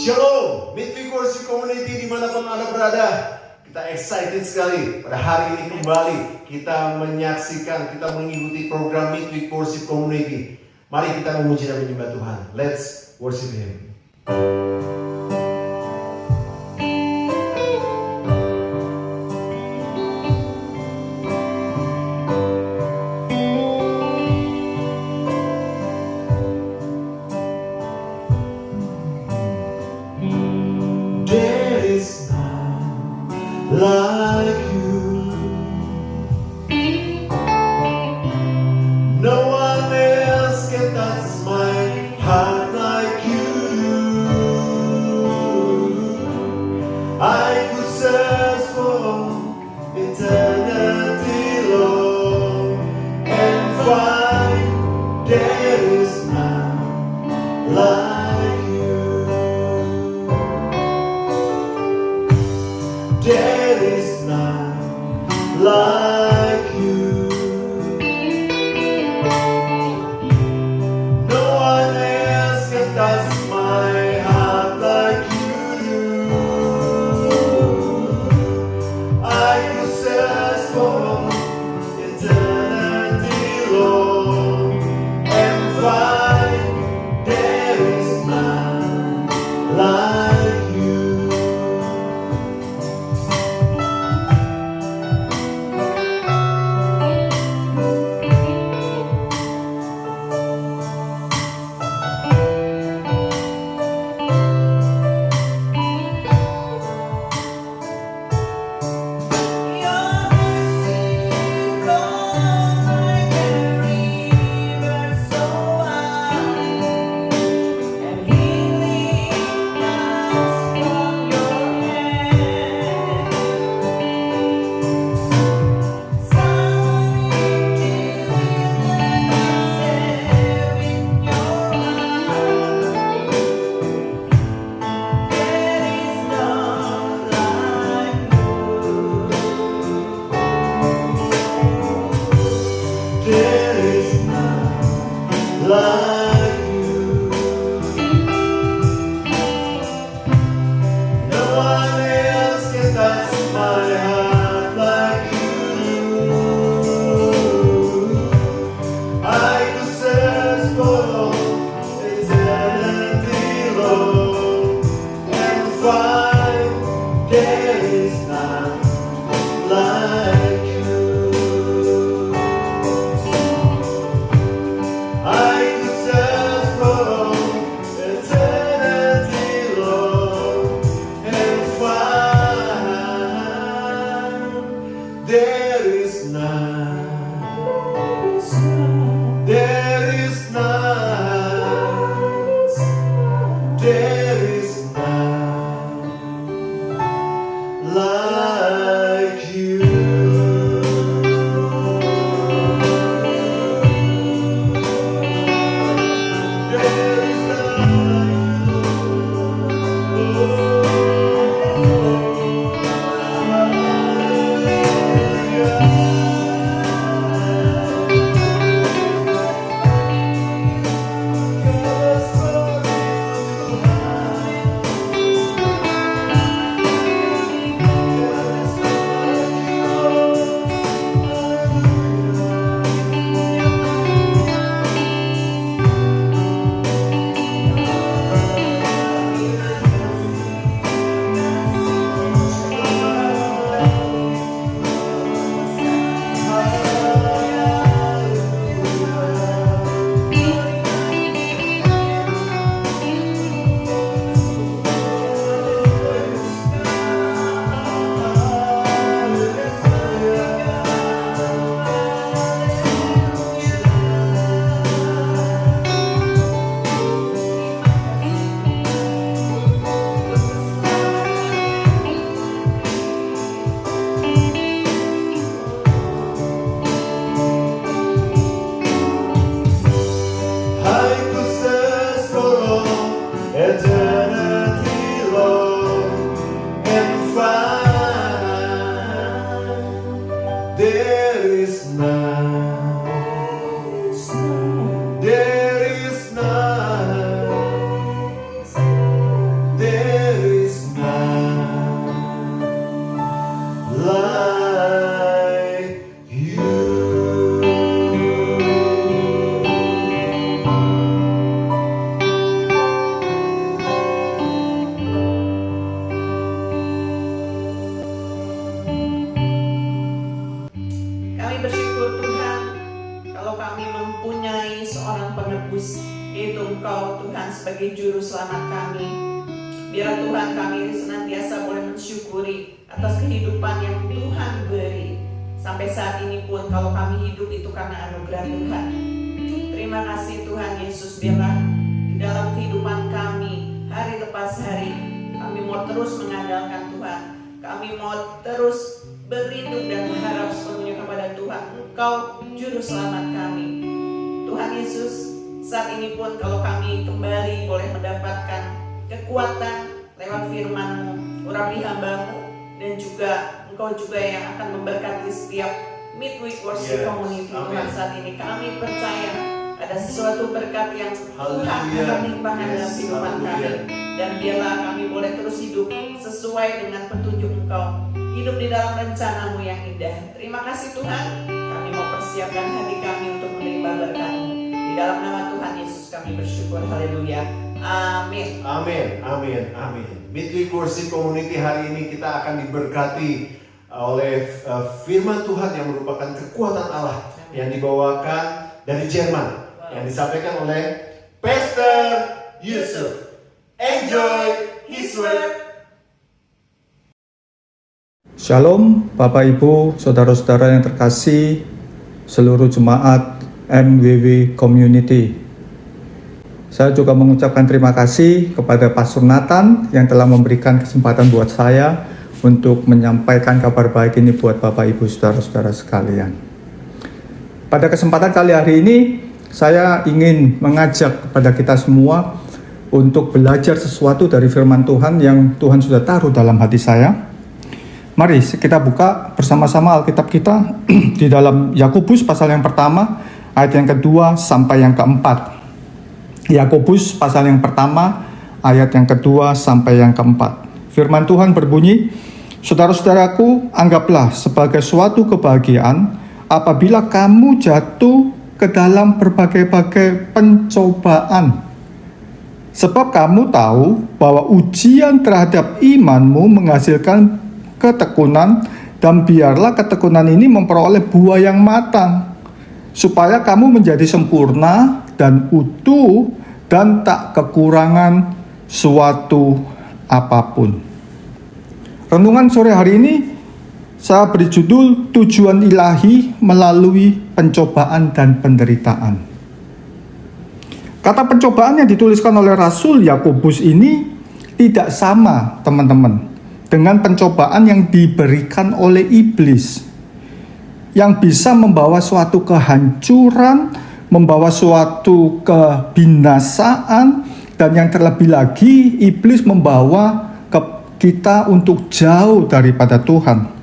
Shalom, Midweek Worship Community dimanapun Anda berada. Kita excited sekali pada hari ini kembali kita menyaksikan, kita mengikuti program Midweek Worship Community. Mari kita memuji dan menyembah Tuhan. Let's worship Him. Like you, no one else can touch my heart like you do. I could search for eternity long and find there is none like you. There is none like you. No one else can touch my heart like you do. I could search for eternity long and find there is none like you. There is none like you. No one else can touch my heart like you do. I could search for eternity long and find there is none like you. I could mempunyai seorang penebus, yaitu Engkau Tuhan sebagai juru selamat kami. Biar Tuhan kami senantiasa boleh mensyukuri atas kehidupan yang Tuhan beri. Sampai saat ini pun kalau kami hidup itu karena anugerah Tuhan. Terima kasih Tuhan Yesus, biarlah di dalam kehidupan kami hari lepas hari kami mau terus mengandalkan Tuhan. Kami mau terus berlindung dan berharap sepenuhnya kepada Tuhan. Engkau juru selamat kami. Tuhan Yesus, saat ini pun kalau kami kembali boleh mendapatkan kekuatan lewat firman-Mu, urapi hamba-Mu, dan juga Engkau juga yang akan memberkati setiap Midweek Worship Community. Tuhan, saat ini kami percaya ada sesuatu berkat yang Tuhan akan limpahkan dalam kehidupan kami. Dan biarlah kami boleh terus hidup sesuai dengan petunjuk Engkau, hidup di dalam rencana-Mu yang indah. Terima kasih Tuhan, kami mau persiapkan hati kami untuk menerima berkat-Mu. Di dalam nama Tuhan Yesus kami bersyukur, haleluya, amin. Amin, amin, amin. Midweek Worship Community hari ini kita akan diberkati oleh firman Tuhan yang merupakan kekuatan Allah yang dibawakan dari Jerman, yang disampaikan oleh Pastor Yusuf. Enjoy his word. Shalom Bapak Ibu, Saudara-saudara yang terkasih, seluruh jemaat MWW Community. Saya juga mengucapkan terima kasih kepada Pastor Nathan yang telah memberikan kesempatan buat saya untuk menyampaikan kabar baik ini buat Bapak Ibu Saudara-saudara sekalian. Pada kesempatan kali hari ini, saya ingin mengajak kepada kita semua untuk belajar sesuatu dari firman Tuhan yang Tuhan sudah taruh dalam hati saya. Mari kita buka bersama-sama Alkitab kita di dalam Yakobus pasal yang pertama, ayat yang kedua sampai yang keempat. Yakobus pasal yang pertama, ayat yang kedua sampai yang keempat. Firman Tuhan berbunyi, "Saudara-saudaraku, anggaplah sebagai suatu kebahagiaan apabila kamu jatuh ke dalam berbagai-bagai pencobaan. Sebab kamu tahu bahwa ujian terhadap imanmu menghasilkan ketekunan, dan biarlah ketekunan ini memperoleh buah yang matang, supaya kamu menjadi sempurna dan utuh dan tak kekurangan suatu apapun." Renungan sore hari ini saya beri judul tujuan ilahi melalui pencobaan dan penderitaan. Kata pencobaan yang dituliskan oleh Rasul Yakobus ini tidak sama, teman-teman, dengan pencobaan yang diberikan oleh iblis, yang bisa membawa suatu kehancuran, membawa suatu kebinasaan, dan yang terlebih lagi iblis membawa kita untuk jauh daripada Tuhan.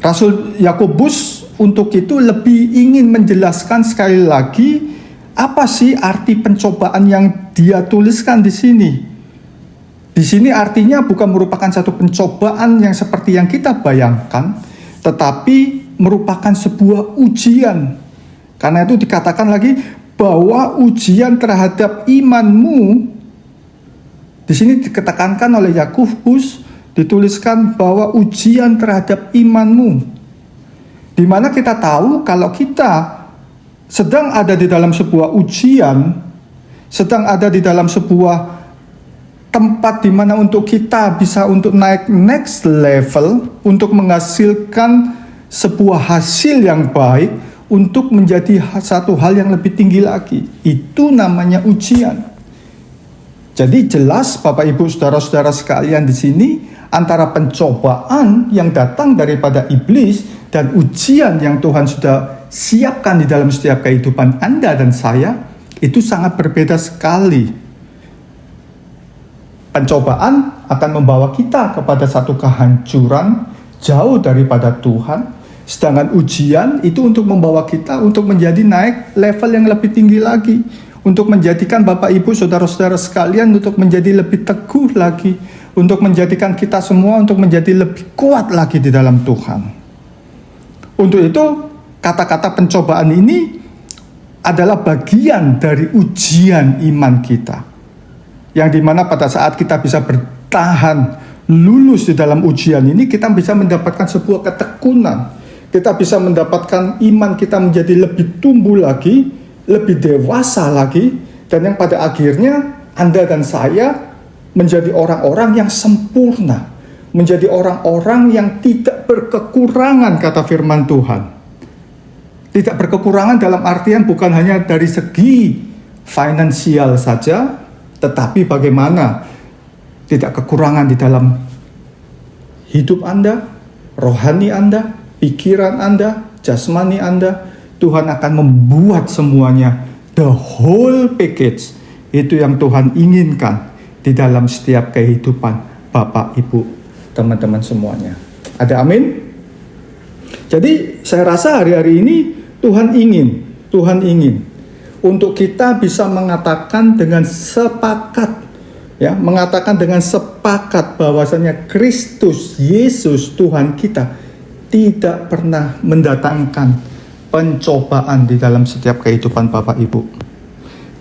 Rasul Yakobus untuk itu lebih ingin menjelaskan sekali lagi apa sih arti pencobaan yang dia tuliskan di sini. Di sini artinya bukan merupakan satu pencobaan yang seperti yang kita bayangkan, tetapi merupakan sebuah ujian. Karena itu dikatakan lagi bahwa ujian terhadap imanmu, di sini ditekankan oleh Yakobus, dituliskan bahwa ujian terhadap imanmu. Di mana kita tahu kalau kita sedang ada di dalam sebuah ujian, sedang ada di dalam sebuah tempat di mana untuk kita bisa untuk naik next level, untuk menghasilkan sebuah hasil yang baik, untuk menjadi satu hal yang lebih tinggi lagi. Itu namanya ujian. Jadi jelas Bapak Ibu Saudara-saudara sekalian di sini, antara pencobaan yang datang daripada iblis dan ujian yang Tuhan sudah siapkan di dalam setiap kehidupan Anda dan saya, itu sangat berbeda sekali. Pencobaan akan membawa kita kepada satu kehancuran jauh daripada Tuhan, sedangkan ujian itu untuk membawa kita untuk menjadi naik level yang lebih tinggi lagi, untuk menjadikan Bapak Ibu Saudara-saudara sekalian untuk menjadi lebih teguh lagi, untuk menjadikan kita semua untuk menjadi lebih kuat lagi di dalam Tuhan. Untuk itu kata-kata pencobaan ini adalah bagian dari ujian iman kita, yang dimana pada saat kita bisa bertahan lulus di dalam ujian ini, kita bisa mendapatkan sebuah ketekunan, kita bisa mendapatkan iman kita menjadi lebih tumbuh lagi, lebih dewasa lagi, dan yang pada akhirnya Anda dan saya menjadi orang-orang yang sempurna, menjadi orang-orang yang tidak berkekurangan, kata firman Tuhan. Tidak berkekurangan dalam artian bukan hanya dari segi finansial saja, tetapi bagaimana tidak kekurangan di dalam hidup Anda, rohani Anda, pikiran Anda, jasmani Anda. Tuhan akan membuat semuanya, the whole package. Itu yang Tuhan inginkan di dalam setiap kehidupan Bapak, Ibu, teman-teman semuanya. Ada amin? Jadi saya rasa hari-hari ini Tuhan ingin untuk kita bisa mengatakan dengan sepakat, ya, mengatakan dengan sepakat bahwasanya Kristus Yesus Tuhan kita tidak pernah mendatangkan pencobaan di dalam setiap kehidupan Bapak Ibu.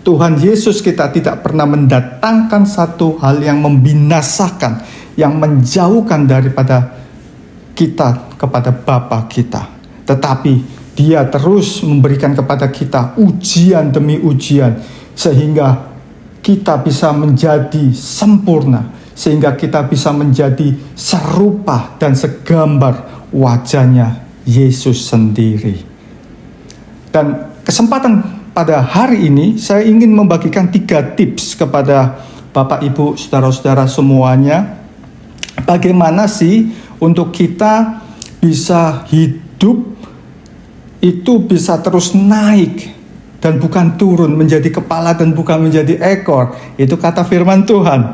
Tuhan Yesus kita tidak pernah mendatangkan satu hal yang membinasakan, yang menjauhkan daripada kita kepada Bapa kita. Tetapi Dia terus memberikan kepada kita ujian demi ujian, sehingga kita bisa menjadi sempurna, sehingga kita bisa menjadi serupa dan segambar wajahnya Yesus sendiri. Dan kesempatan pada hari ini saya ingin membagikan 3 tips kepada Bapak, Ibu, saudara-saudara semuanya. Bagaimana sih untuk kita bisa hidup itu bisa terus naik dan bukan turun, menjadi kepala dan bukan menjadi ekor. Itu kata firman Tuhan.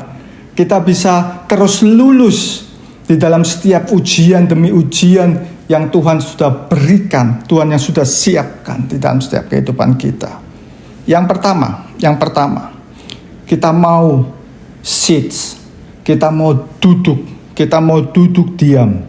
Kita bisa terus lulus di dalam setiap ujian demi ujian yang Tuhan sudah berikan, Tuhan yang sudah siapkan di dalam setiap kehidupan kita. Yang pertama, kita mau sits, kita mau duduk diam.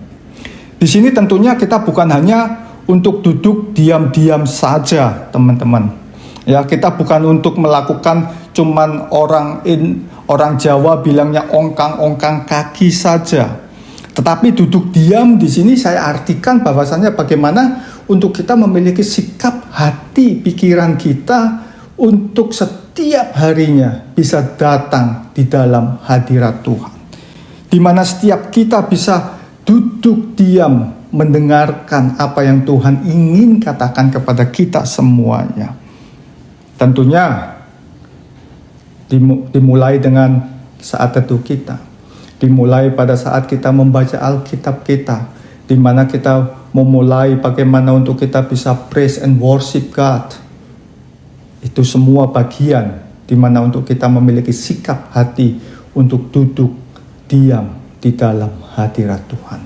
Di sini tentunya kita bukan hanya untuk duduk diam-diam saja, teman-teman. Ya, kita bukan untuk melakukan cuman orang Jawa bilangnya ongkang-ongkang kaki saja. Tetapi duduk diam di sini saya artikan bahwasannya bagaimana untuk kita memiliki sikap hati pikiran kita untuk setiap harinya bisa datang di dalam hadirat Tuhan. Di mana setiap kita bisa duduk diam mendengarkan apa yang Tuhan ingin katakan kepada kita semuanya. Tentunya dimulai dengan saat teduh kita. Dimulai pada saat kita membaca Alkitab kita, di mana kita memulai bagaimana untuk kita bisa praise and worship God. Itu semua bagian di mana untuk kita memiliki sikap hati untuk duduk diam di dalam hadirat Tuhan.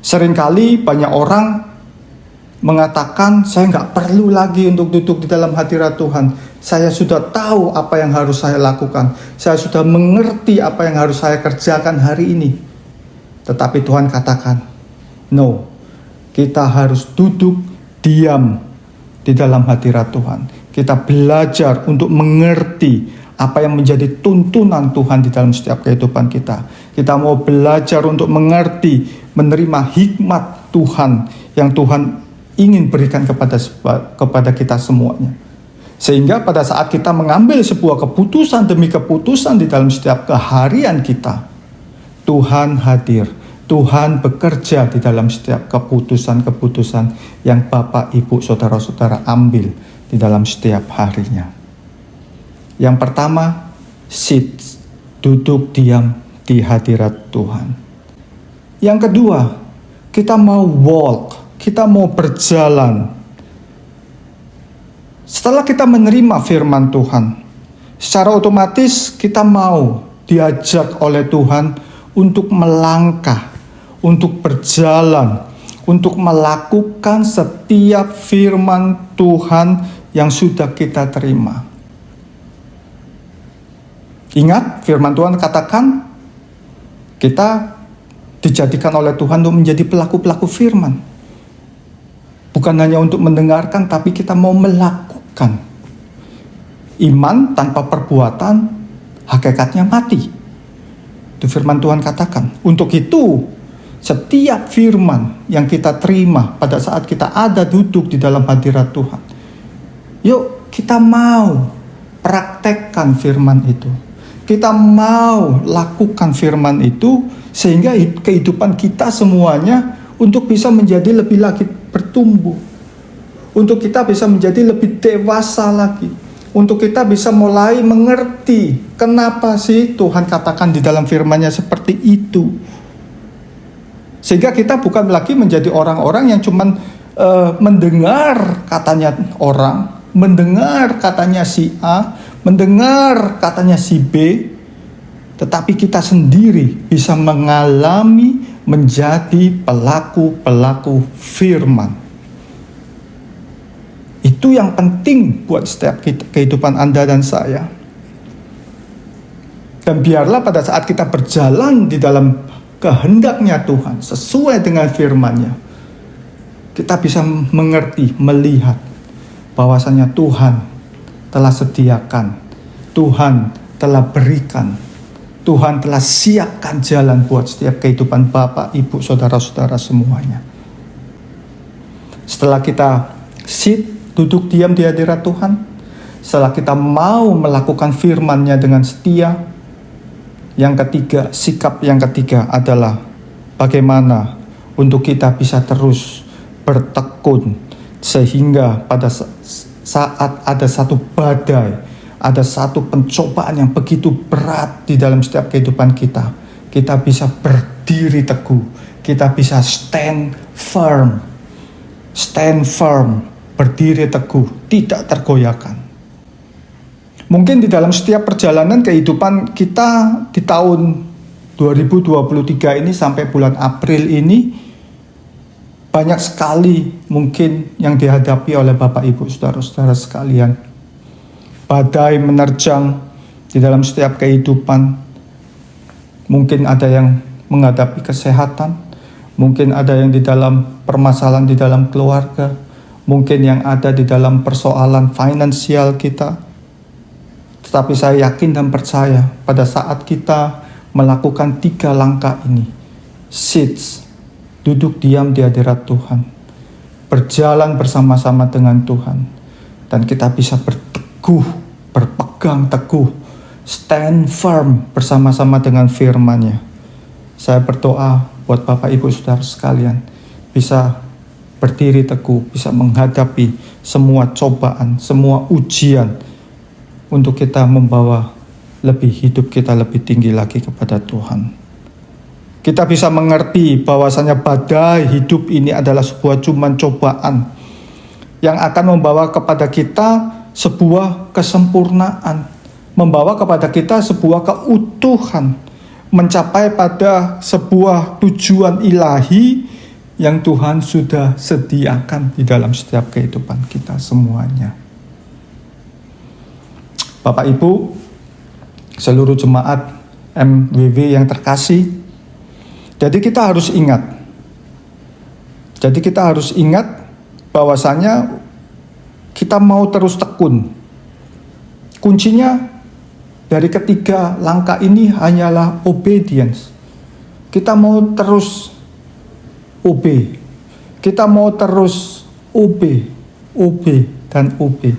Seringkali banyak orang mengatakan, saya nggak perlu lagi untuk duduk di dalam hadirat Tuhan. Saya sudah tahu apa yang harus saya lakukan. Saya sudah mengerti apa yang harus saya kerjakan hari ini. Tetapi Tuhan katakan, no, kita harus duduk diam di dalam hadirat Tuhan. Kita belajar untuk mengerti apa yang menjadi tuntunan Tuhan di dalam setiap kehidupan kita. Kita mau belajar untuk mengerti, menerima hikmat Tuhan yang Tuhan ingin berikan kepada kita semuanya. Sehingga pada saat kita mengambil sebuah keputusan demi keputusan di dalam setiap keharian kita, Tuhan hadir, Tuhan bekerja di dalam setiap keputusan-keputusan yang Bapak, Ibu, saudara-saudara ambil di dalam setiap harinya. Yang pertama, sit, duduk diam di hadirat Tuhan. Yang kedua, kita mau walk, kita mau berjalan. Setelah kita menerima firman Tuhan, secara otomatis kita mau diajak oleh Tuhan untuk melangkah, untuk berjalan, untuk melakukan setiap firman Tuhan yang sudah kita terima. Ingat, firman Tuhan katakan kita dijadikan oleh Tuhan untuk menjadi pelaku-pelaku firman. Bukan hanya untuk mendengarkan, tapi kita mau melakukan. Iman tanpa perbuatan, hakikatnya mati. Itu firman Tuhan katakan. Untuk itu, setiap firman yang kita terima pada saat kita ada duduk di dalam hadirat Tuhan. Yuk kita mau praktekkan firman itu. Kita mau lakukan firman itu sehingga kehidupan kita semuanya untuk bisa menjadi lebih lagi bertumbuh. Untuk kita bisa menjadi lebih dewasa lagi. Untuk kita bisa mulai mengerti kenapa sih Tuhan katakan di dalam firman-Nya seperti itu. Sehingga kita bukan lagi menjadi orang-orang yang cuman mendengar katanya orang, mendengar katanya si A, mendengar katanya si B, tetapi kita sendiri bisa mengalami menjadi pelaku-pelaku firman. Itu yang penting buat setiap kehidupan Anda dan saya. Dan biarlah pada saat kita berjalan di dalam kehendaknya Tuhan, sesuai dengan firman-Nya, kita bisa mengerti, melihat bahwasanya Tuhan telah sediakan, Tuhan telah berikan, Tuhan telah siapkan jalan buat setiap kehidupan Bapak, Ibu, Saudara-saudara semuanya. Setelah kita duduk diam di hadirat Tuhan, setelah kita mau melakukan firman-Nya dengan setia, yang ketiga, sikap yang ketiga adalah bagaimana untuk kita bisa terus bertekun sehingga pada saat ada satu badai, ada satu pencobaan yang begitu berat di dalam setiap kehidupan kita, kita bisa berdiri teguh, kita bisa stand firm, berdiri teguh, tidak tergoyahkan. Mungkin di dalam setiap perjalanan kehidupan kita di tahun 2023 ini sampai bulan April ini, banyak sekali mungkin yang dihadapi oleh Bapak, Ibu, Saudara-saudara sekalian. Badai menerjang di dalam setiap kehidupan. Mungkin ada yang menghadapi kesehatan, mungkin ada yang di dalam permasalahan di dalam keluarga, mungkin yang ada di dalam persoalan finansial kita. Tetapi saya yakin dan percaya pada saat kita melakukan 3 langkah ini, duduk diam di hadirat Tuhan, berjalan bersama-sama dengan Tuhan, dan kita bisa berpegang teguh, stand firm bersama-sama dengan firman-Nya. Saya berdoa buat Bapak, Ibu, Saudara sekalian, bisa berdiri teguh, bisa menghadapi semua cobaan, semua ujian, untuk kita membawa hidup kita lebih tinggi lagi kepada Tuhan. Kita bisa mengerti bahwasanya badai hidup ini adalah sebuah cobaan yang akan membawa kepada kita sebuah kesempurnaan, membawa kepada kita sebuah keutuhan, mencapai pada sebuah tujuan ilahi yang Tuhan sudah sediakan di dalam setiap kehidupan kita semuanya. Bapak, Ibu, seluruh jemaat MWW yang terkasih, jadi kita harus ingat bahwasanya kita mau terus tekun. Kuncinya dari ketiga langkah ini hanyalah obedience. Kita mau terus obey. Kita mau terus obey dan obey.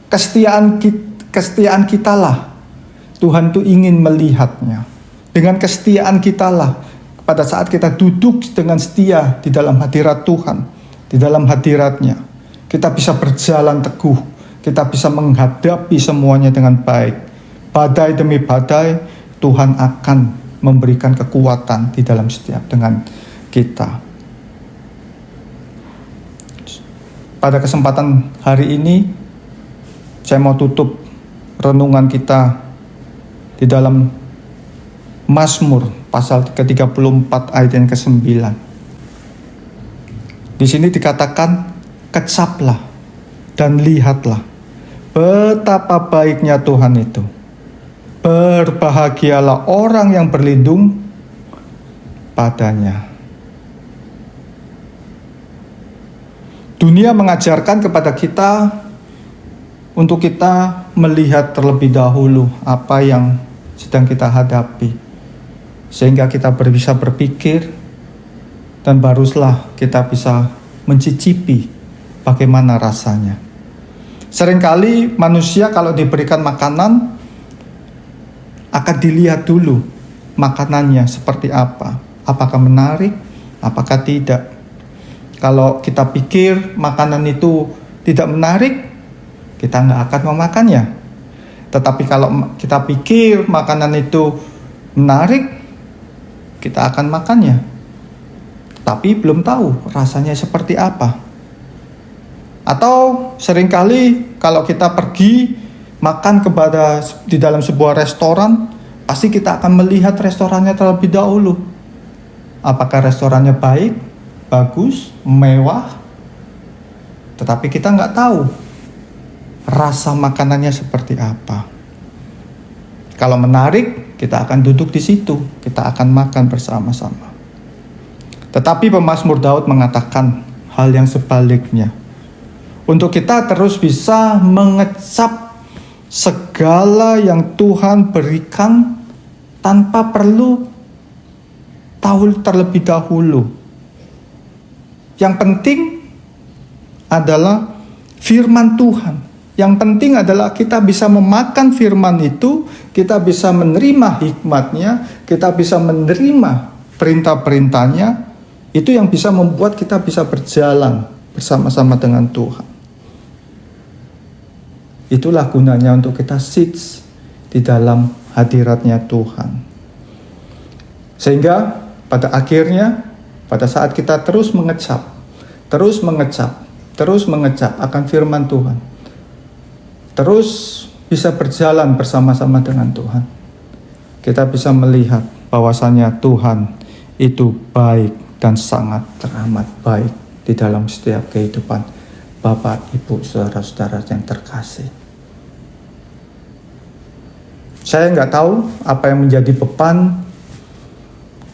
Kesetiaan kitalah Tuhan tuh ingin melihatnya. Dengan kesetiaan kitalah pada saat kita duduk dengan setia di dalam hadirat Tuhan, di dalam hadirat-Nya, kita bisa berjalan teguh, kita bisa menghadapi semuanya dengan baik. Badai demi badai, Tuhan akan memberikan kekuatan di dalam setiap dengan kita. Pada kesempatan hari ini, saya mau tutup renungan kita di dalam Mazmur pasal ke-34 ayat yang ke-9. Di sini dikatakan, kecaplah dan lihatlah betapa baiknya Tuhan itu. Berbahagialah orang yang berlindung padanya. Dunia mengajarkan kepada kita untuk kita melihat terlebih dahulu apa yang sedang kita hadapi. sehingga kita bisa berpikir, dan barulah kita bisa mencicipi bagaimana rasanya. Seringkali manusia kalau diberikan makanan akan dilihat dulu makanannya seperti apa, apakah menarik, apakah tidak. Kalau kita pikir makanan itu tidak menarik, kita nggak akan memakannya. Tetapi kalau kita pikir makanan itu menarik, kita akan makannya. Tapi belum tahu rasanya seperti apa. Atau seringkali kalau kita pergi makan di dalam sebuah restoran, pasti kita akan melihat restorannya terlebih dahulu. Apakah restorannya baik, bagus, mewah, tetapi kita nggak tahu rasa makanannya seperti apa. Kalau menarik, kita akan duduk di situ, kita akan makan bersama-sama. Tetapi pemazmur Daud mengatakan hal yang sebaliknya. Untuk kita terus bisa mengecap segala yang Tuhan berikan tanpa perlu tahu terlebih dahulu. Yang penting adalah firman Tuhan. Yang penting adalah kita bisa memakan firman itu, kita bisa menerima hikmatnya, kita bisa menerima perintah-perintahnya. Itu yang bisa membuat kita bisa berjalan bersama-sama dengan Tuhan. Itulah gunanya untuk kita sits di dalam hadiratnya Tuhan. Sehingga pada akhirnya, pada saat kita terus mengecap akan firman Tuhan, terus bisa berjalan bersama-sama dengan Tuhan, kita bisa melihat bahwasannya Tuhan itu baik dan sangat teramat baik di dalam setiap kehidupan Bapak, Ibu, saudara-saudara yang terkasih. Saya nggak tahu apa yang menjadi beban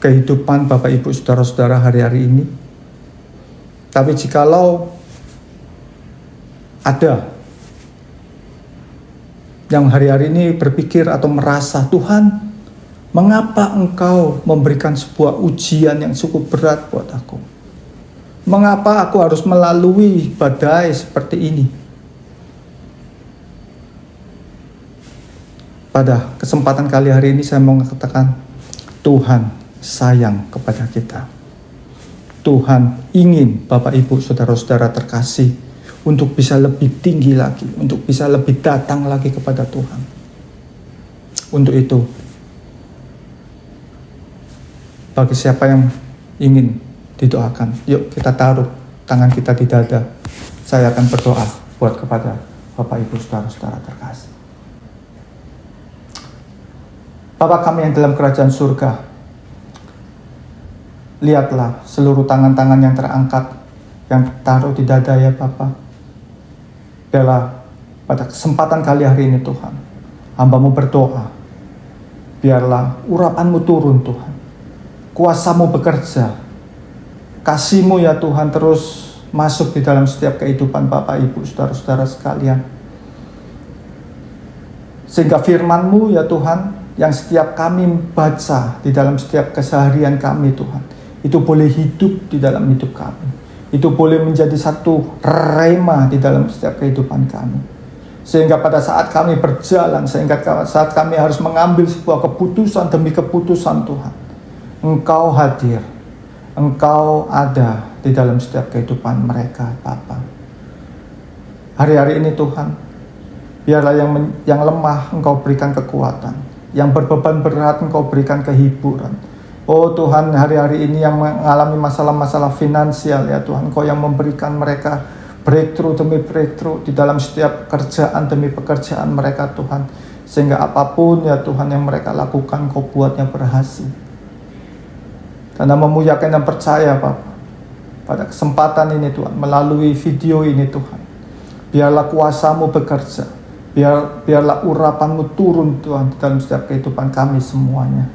kehidupan Bapak, Ibu, saudara-saudara hari-hari ini. Tapi jikalau ada yang hari-hari ini berpikir atau merasa, Tuhan, mengapa Engkau memberikan sebuah ujian yang cukup berat buat aku? Mengapa aku harus melalui badai seperti ini? Pada kesempatan kali hari ini saya mau mengatakan, Tuhan sayang kepada kita. Tuhan ingin Bapak, Ibu, saudara-saudara terkasih untuk bisa lebih tinggi lagi, untuk bisa lebih datang lagi kepada Tuhan. Untuk itu, bagi siapa yang ingin didoakan, yuk kita taruh tangan kita di dada. Saya akan berdoa buat kepada Bapak, Ibu, saudara-saudara terkasih. Bapa kami yang dalam kerajaan surga, lihatlah seluruh tangan-tangan yang terangkat, yang taruh di dada ya Bapa. Biarlah pada kesempatan kali hari ini Tuhan, hamba-Mu berdoa, biarlah urapan-Mu turun Tuhan, kuasa-Mu bekerja, kasih-Mu ya Tuhan terus masuk di dalam setiap kehidupan Bapak, Ibu, saudara-saudara sekalian. Sehingga firman-Mu ya Tuhan, yang setiap kami baca di dalam setiap keseharian kami Tuhan, itu boleh hidup di dalam hidup kami. Itu boleh menjadi satu rema di dalam setiap kehidupan kami. Sehingga pada saat kami berjalan, sehingga saat kami harus mengambil sebuah keputusan demi keputusan Tuhan, Engkau hadir, Engkau ada di dalam setiap kehidupan mereka Bapa. Hari-hari ini Tuhan, biarlah yang lemah Engkau berikan kekuatan, yang berbeban berat Engkau berikan kehiburan. Oh Tuhan, hari-hari ini yang mengalami masalah-masalah finansial ya Tuhan, Engkau yang memberikan mereka breakthrough demi breakthrough di dalam setiap pekerjaan demi pekerjaan mereka Tuhan. Sehingga apapun ya Tuhan yang mereka lakukan, Engkau buatnya berhasil. Karena memuliakan dan percaya Bapak, pada kesempatan ini Tuhan, melalui video ini Tuhan, biarlah kuasa-Mu bekerja, biarlah urapan-Mu turun Tuhan dalam setiap kehidupan kami semuanya.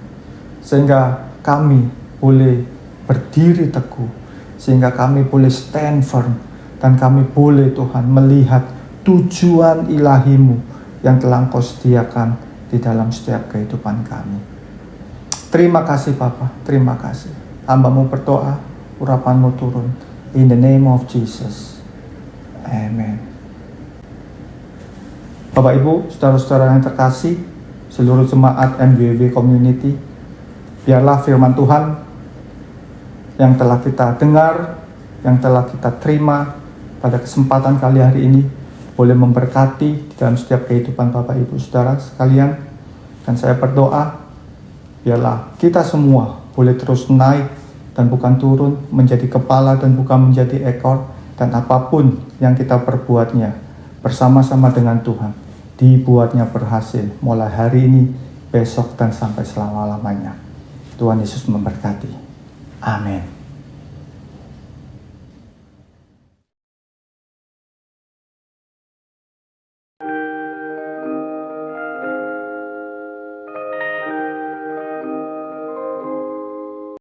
Sehingga kami boleh berdiri teguh, sehingga kami boleh stand firm, dan kami boleh Tuhan melihat tujuan ilahi-Mu yang telah Engkau sediakan di dalam setiap kehidupan kami. Terima kasih Bapa, terima kasih. Hamba-Mu berdoa, urapan-Mu turun. In the name of Jesus. Amen. Bapak Ibu, saudara-saudara yang terkasih, seluruh jemaat MWW Community, biarlah firman Tuhan yang telah kita dengar, yang telah kita terima pada kesempatan kali hari ini boleh memberkati di dalam setiap kehidupan Bapak Ibu Saudara sekalian. Dan saya berdoa, biarlah kita semua boleh terus naik dan bukan turun, menjadi kepala dan bukan menjadi ekor, dan apapun yang kita perbuatnya bersama-sama dengan Tuhan, dibuatnya berhasil mulai hari ini, besok, dan sampai selama-lamanya. Tuhan Yesus memberkati. Amin.